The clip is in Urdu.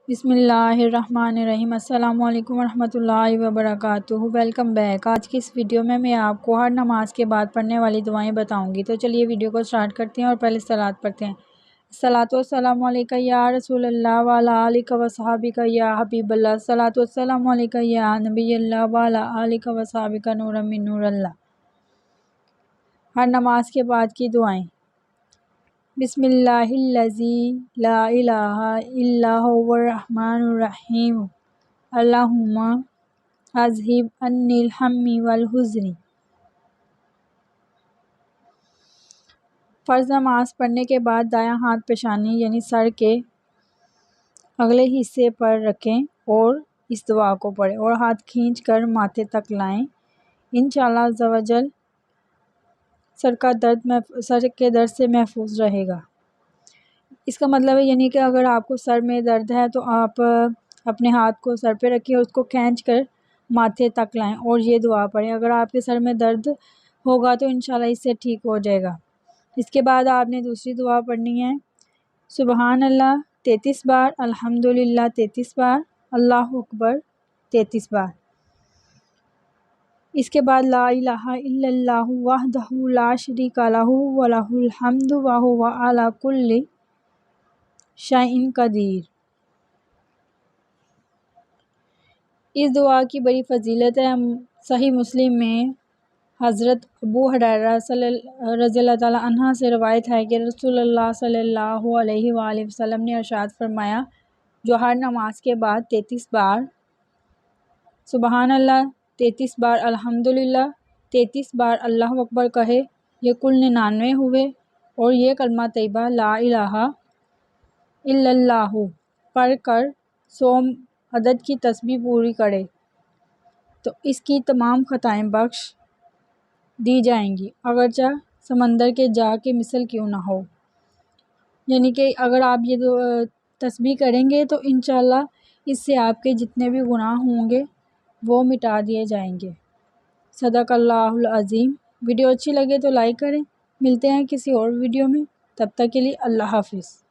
بسم اللہ الرحمن الرحیم۔ السلام علیکم ورحمۃ اللہ وبرکاتہ۔ Welcome back. آج کی اس ویڈیو میں آپ کو ہر نماز کے بعد پڑھنے والی دعائیں بتاؤں گی۔ تو چلیے ویڈیو کو سٹارٹ کرتے ہیں اور پہلے صلوات پڑھتے ہیں۔ الصلاۃ والسلام علیک یا رسول اللہ وعلی آلک وصحبک یا حبیب اللہ۔ الصلاۃ والسلام علیک یا نبی اللہ وعلی آلک وصحبک نورا من نور اللہ۔ ہر نماز کے بعد کی دعائیں۔ بسم اللہ الذی لا الہ الا هو الرحمن الرحیم اللہم اذھب عنی الہم والحزن۔ فرض نماز پڑھنے کے بعد دایاں ہاتھ پیشانی یعنی سر کے اگلے حصے پر رکھیں اور اس دعا کو پڑھیں اور ہاتھ کھینچ کر ماتھے تک لائیں۔ انشاءاللہ عز و جل سر کے درد سے محفوظ رہے گا۔ اس کا مطلب ہے یعنی کہ اگر آپ کو سر میں درد ہے تو آپ اپنے ہاتھ کو سر پہ رکھیں اور اس کو کھینچ کر ماتھے تک لائیں اور یہ دعا پڑھیں۔ اگر آپ کے سر میں درد ہوگا تو انشاءاللہ اس سے ٹھیک ہو جائے گا۔ اس کے بعد آپ نے دوسری دعا پڑھنی ہے، سبحان اللہ 33 بار، الحمدللہ 33 بار، اللہ اکبر 33 بار۔ اس کے بعد لا الہ الا اللہ وحدہ لا شریک لہ ولہ الحمد وہو علی کل شیء قدیر۔ اس دعا کی بڑی فضیلت ہے۔ صحیح مسلم میں حضرت ابو ہریرہ رضی اللہ تعالیٰ عنہ سے روایت ہے کہ رسول اللہ صلی اللہ علیہ وآلہ وسلم نے ارشاد فرمایا، جو ہر نماز کے بعد 33 بار سبحان اللہ 33 بار الحمدللہ 33 بار اللہ اکبر کہے، یہ کل 99 ہوئے، اور یہ کلمہ طیبہ لا الہ الا اللہ پڑھ کر 100 عدد کی تسبیح پوری کرے تو اس کی تمام خطائیں بخش دی جائیں گی، اگرچہ سمندر کے جا کے مثل کیوں نہ ہو۔ یعنی کہ اگر آپ یہ تسبیح کریں گے تو انشاءاللہ اس سے آپ کے جتنے بھی گناہ ہوں گے وہ مٹا دیے جائیں گے۔ صدق اللہ العظیم۔ ویڈیو اچھی لگے تو لائک کریں۔ ملتے ہیں کسی اور ویڈیو میں، تب تک کے لیے اللہ حافظ۔